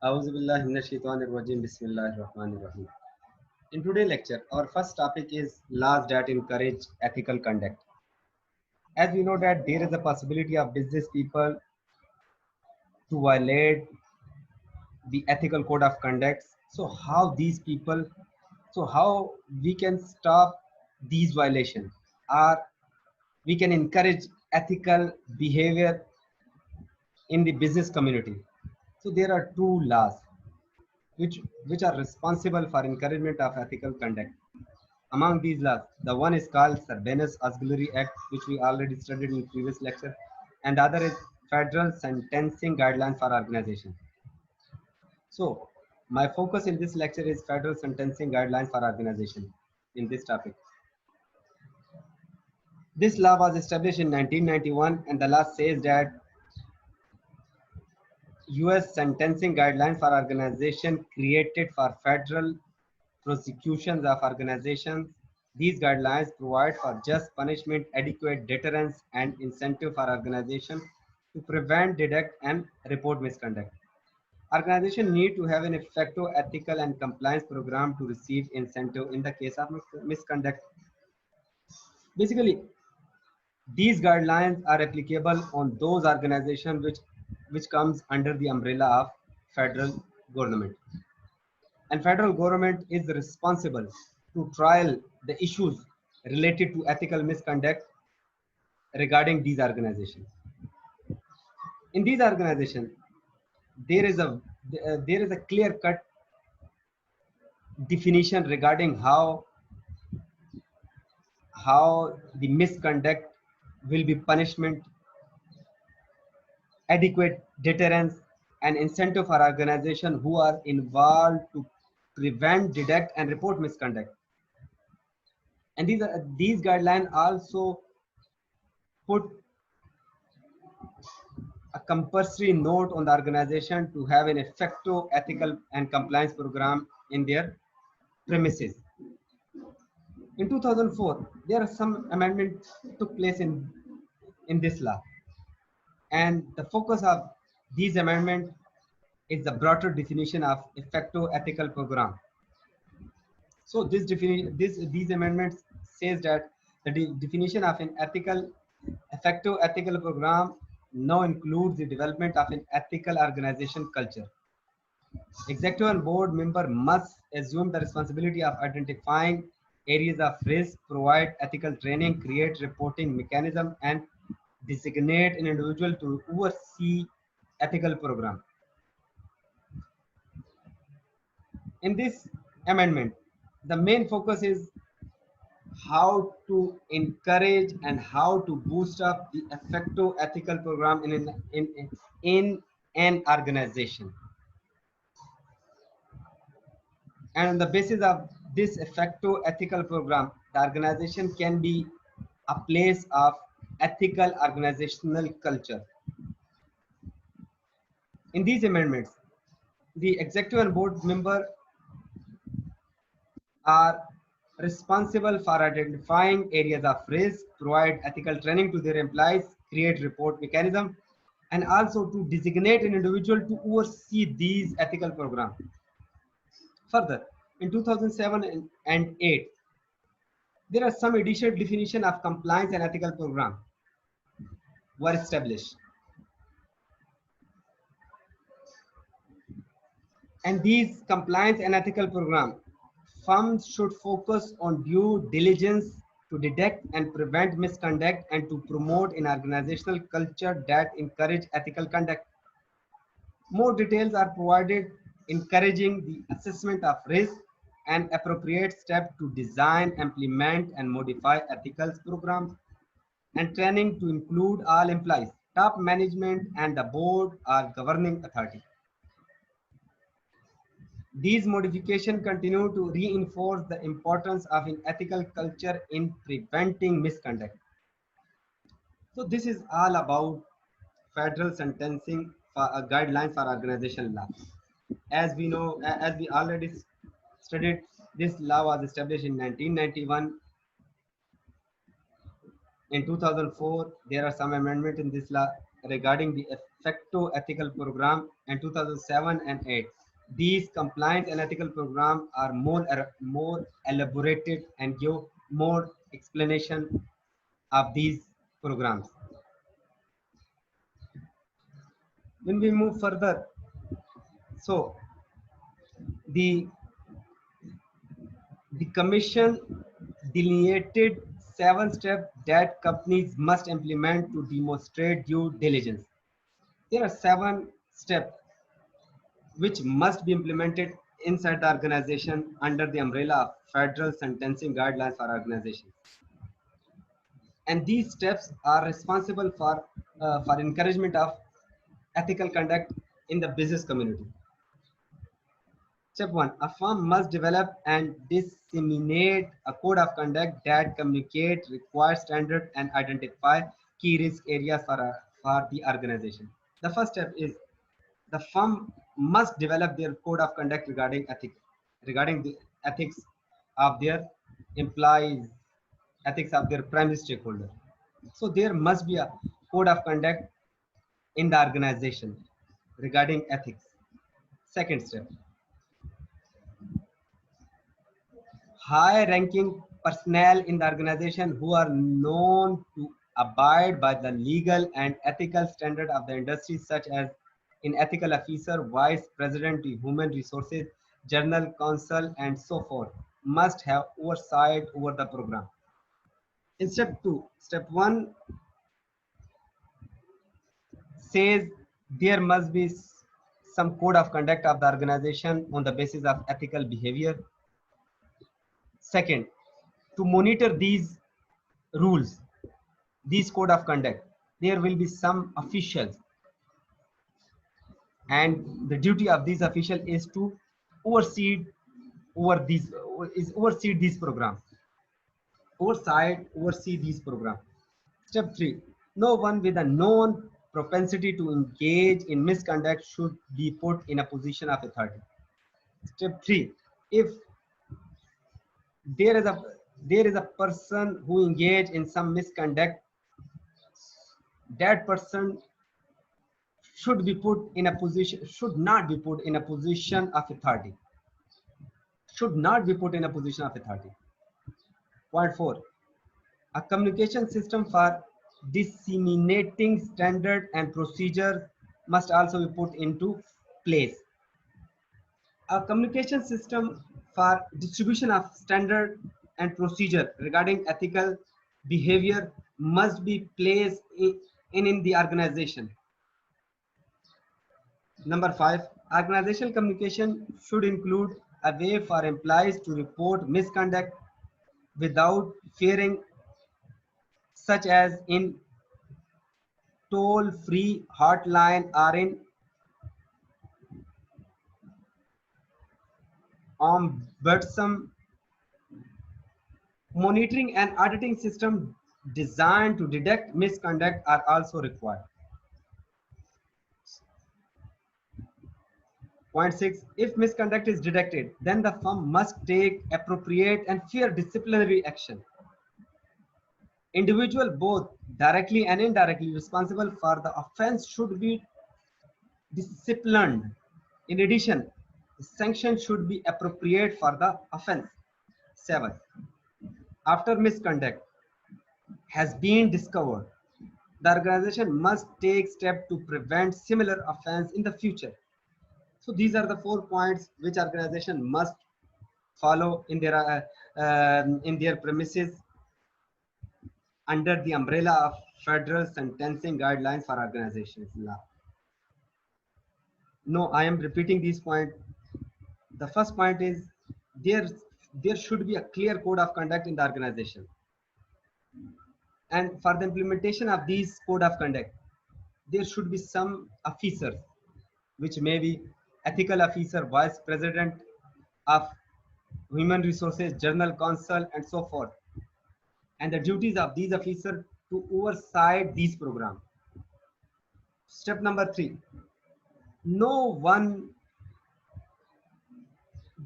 A'udhu billahi minash shaitanir rajim. Bismillahir rahmanir rahim. In today's lecture, our first topic is laws that encourage ethical conduct. As we know that there is a possibility of business people to violate the ethical code of conduct. So how we can stop these violations, or we can encourage ethical behavior in the business community. So there are two laws which which are responsible for encouragement of ethical conduct. Among these laws, the one is called Sarbanes-Oxley Act, which we already studied in previous lecture, and the other is Federal Sentencing Guidelines for Organization. So, my focus in this lecture is Federal Sentencing Guidelines for Organization in this topic. This law was established in 1991, and the law says that U.S. sentencing guidelines for organization created for federal prosecutions of organizations. These guidelines provide for just punishment, adequate deterrence, and incentive for organization to prevent, detect, and report misconduct. Organization need to have an effective ethical and compliance program to receive incentive in the case of misconduct. Basically, these guidelines are applicable on those organizations which comes under the umbrella of federal government. And federal government is responsible to trial the issues related to ethical misconduct regarding these organizations. In these organizations, there is a there is a clear cut definition regarding how the misconduct will be punishment, adequate deterrence, and incentive for organizations who are involved to prevent, detect, and report misconduct. And these guidelines also put a compulsory note on the organization to have an effective ethical and compliance program in their premises. In 2004, there are some amendments took place in this law, and the focus of these amendments is the broader definition of effective ethical program. So these amendments says that the definition of an effective ethical program now includes the development of an ethical organization culture. Executive and board member must assume the responsibility of identifying areas of risk, provide ethical training, create reporting mechanism, and designate an individual to oversee ethical program. In this amendment, the main focus is how to encourage and how to boost up the effective ethical program in an organization. And on the basis of this effective ethical program, the organization can be a place of ethical organizational culture. In these amendments, the executive and board member are responsible for identifying areas of risk, provide ethical training to their employees, create report mechanism, and also to designate an individual to oversee these ethical programs. Further, in 2007 and 8, there are some additional definition of compliance and ethical program were established. And these compliance and ethical program, firms should focus on due diligence to detect and prevent misconduct and to promote an organizational culture that encourage ethical conduct. More details are provided encouraging the assessment of risk and appropriate steps to design, implement, and modify ethical programs and training to include all employees, top management, and the board or governing authority. These modifications continue to reinforce the importance of an ethical culture in preventing misconduct. So this is all about federal sentencing for a guideline for organization law. As we know, as we already studied, this law was established in 1991 In 2004, there are some amendments in this law regarding the effective ethical program, and 2007 and 8. These compliance and ethical programs are more elaborated and give more explanation of these programs. When we move further, so the the commission delineated 7 steps that companies must implement to demonstrate due diligence. There are 7 steps which must be implemented inside the organization under the umbrella of federal sentencing guidelines for organizations. And these steps are responsible for encouragement of ethical conduct in the business community. Step 1. A firm must develop and disseminate a code of conduct that communicate required standards and identify key risk areas for the organization. The first step is the firm must develop their code of conduct regarding the ethics of their employees, ethics of their primary stakeholder. So there must be a code of conduct in the organization regarding ethics. Second step, high ranking personnel in the organization who are known to abide by the legal and ethical standard of the industry, such as in ethical officer, vice president, human resources, general counsel, and so forth, must have oversight over the program. In step 2, step 1 says there must be some code of conduct of the organization on the basis of ethical behavior. Second, to monitor these rules, these code of conduct, there will be some officials, and the duty of these official is to oversee oversee these programs, oversee these programs. Step 3, no one with a known propensity to engage in misconduct should be put in a position of authority. Step 3, if there is a person who engage in some misconduct, that person should not be put in a position of authority. Should not be put in a position of authority. Point 4, a communication system for disseminating standard and procedures must also be put into place. A communication system for distribution of standard and procedure regarding ethical behavior must be placed in the organization. Number 5, organizational communication should include a way for employees to report misconduct without fearing, such as in toll-free hotline or in ombudsman. Monitoring and auditing system designed to detect misconduct are also required. Point 6, if misconduct is detected, then the firm must take appropriate and fair disciplinary action. Individual, both directly and indirectly responsible for the offense, should be disciplined. In addition, the sanction should be appropriate for the offense. 7, after misconduct has been discovered, the organization must take steps to prevent similar offense in the future. So these are the 4 points which organization must follow in their premises under the umbrella of federal sentencing guidelines for organizations law. No, I am repeating these points. The first point is there should be a clear code of conduct in the organization. And for the implementation of these code of conduct, there should be some officers, which may be ethical officer, vice president of human resources, general counsel, and so forth. And the duties of these officers to oversight these programs. Step number 3, no one,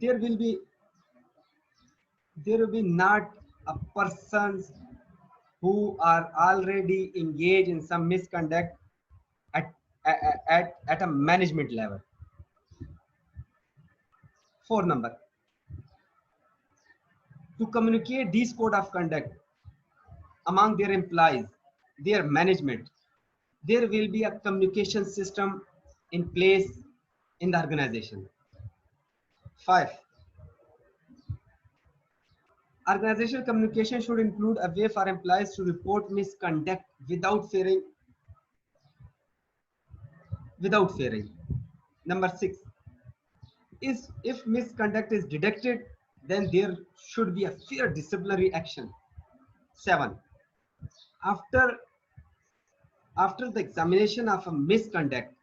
there will be not a person who are already engaged in some misconduct at, at a management level. 4 number, to communicate these code of conduct among their employees, their management, there will be a communication system in place in the organization. 5, organizational communication should include a way for employees to report misconduct without fearing. Number 6 is, if misconduct is detected, then there should be a fair disciplinary action. 7, after after the examination of a misconduct,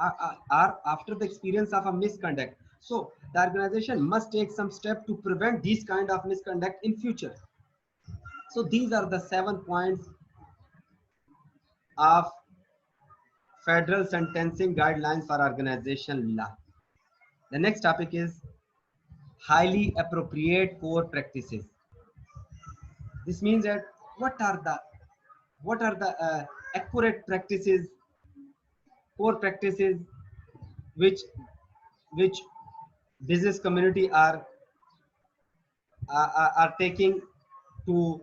or after the experience of a misconduct, so the organization must take some step to prevent these kind of misconduct in future. So these are the 7 points of federal sentencing guidelines for organization law. The next topic is highly appropriate core practices. This means that what are the accurate practices, core practices, which which business community are taking to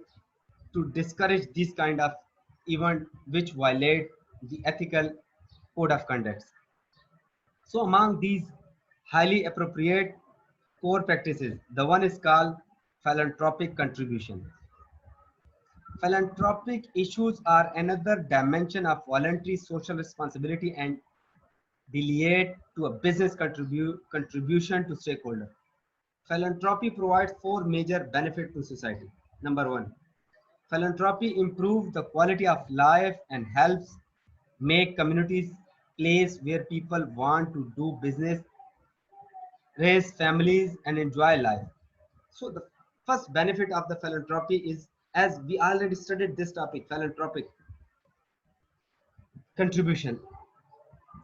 discourage this kind of event which violate the ethical code of conduct. So among these highly appropriate core practices, the one is called philanthropic contribution. Philanthropic issues are another dimension of voluntary social responsibility and relate to a business contribution to stakeholders. Philanthropy provides 4 major benefits to society. Number 1, philanthropy improves the quality of life and helps make communities place where people want to do business, raise families, and enjoy life. So the first benefit of the philanthropy is, as we already studied this topic, philanthropic contribution.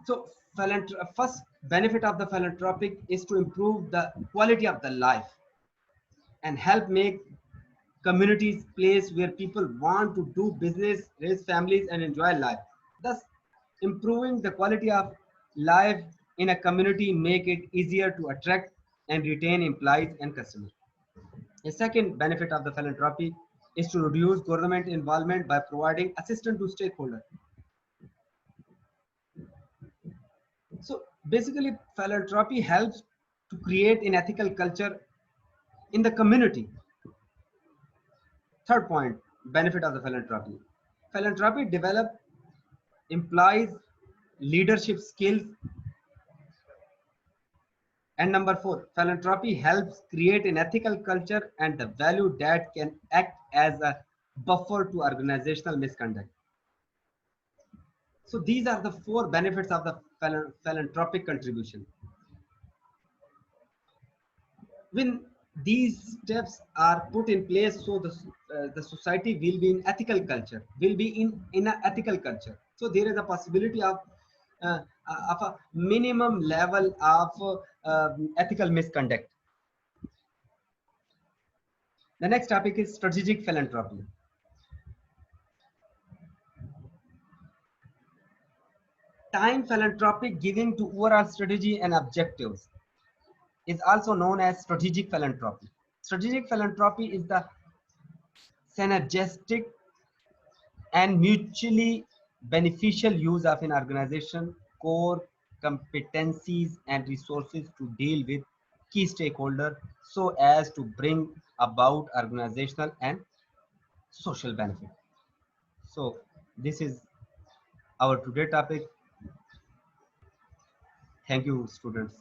So first benefit of the philanthropic is to improve the quality of the life and help make communities place where people want to do business, raise families, and enjoy life. Thus, improving the quality of life in a community make it easier to attract and retain employees and customers. A second benefit of the philanthropy is to reduce government involvement by providing assistance to stakeholders. So basically, philanthropy helps to create an ethical culture in the community. Third point, benefit of the philanthropy. Philanthropy develop implies leadership skills. And number 4, philanthropy helps create an ethical culture and the value that can act as a buffer to organizational misconduct. So these are the 4 benefits of the philanthropic contribution. When these steps are put in place, so the society will be in ethical culture, will be in an ethical culture. So there is a possibility uh, of a minimum level of ethical misconduct. The next topic is strategic philanthropy. Time philanthropic giving to overall strategy and objectives is also known as strategic philanthropy. Strategic philanthropy is the synergistic and mutually beneficial use of an organization core competencies and resources to deal with key stakeholders so as to bring about organizational and social benefit. So this is our today topic. Thank you, students.